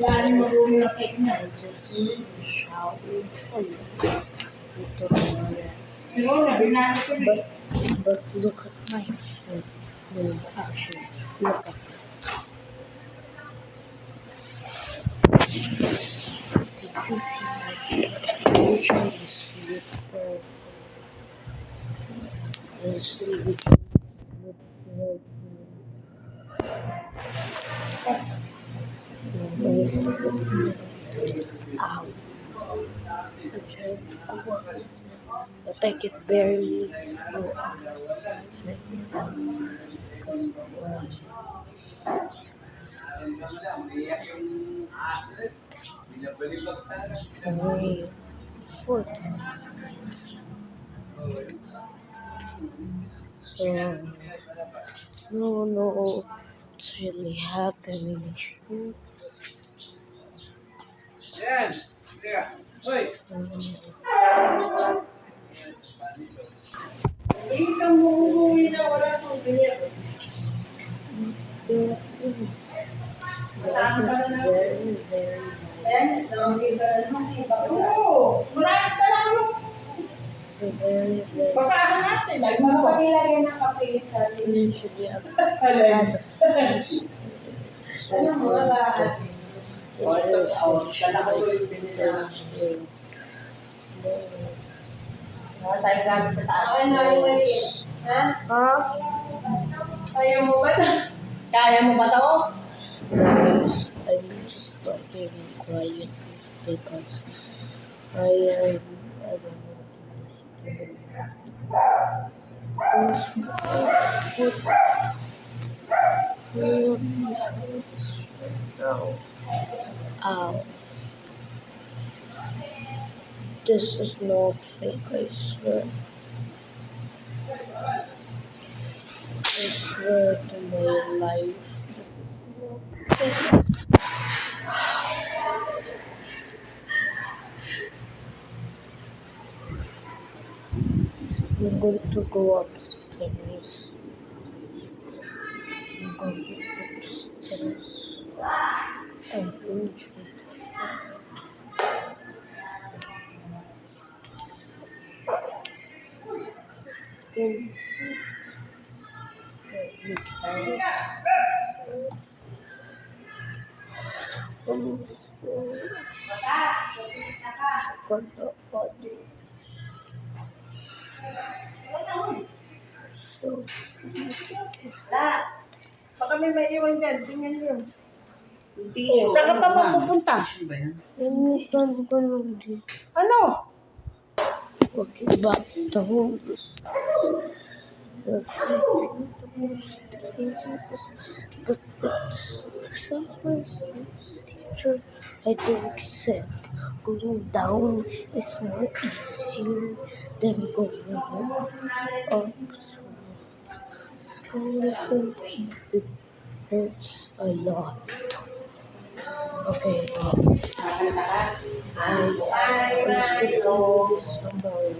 Galing marunong na cake niya. I just showered ito na yan. Siguro na, binasa ko na. But look at my foot. No, actually, look at it. Did you see my foot? Usually slipper. I sleep with ow. I'm trying to go up, but I can barely go outside right now because my foot. So no, what's really happening here? Hindi kang uuwi na wala kang binili. Saan ka na? Very oo, marami talaga. Basahan natin. Magpapilagay ng kape sa atin. Usually I've had a face. Ano mo, lahat? Wala tayong gamit sa taas. Okay na rin maliit. Ha? Ayaw mo ba ito? Kaya mo ba ito? Guys, I'm just talking quietly because I don't know no. Ow. This is not fake, I swear. I swear to my life. This is not fake. I'm going to go upstairs. I'm going to go upstairs. I'm injured. Baka may maiwan dyan. Tingnan nyo. Saan ka pa mapupunta? Ano? Walking back to home. But teacher, I think said going down is more easier than going up. So it hurts a lot. Okay. I was going to do this tomorrow.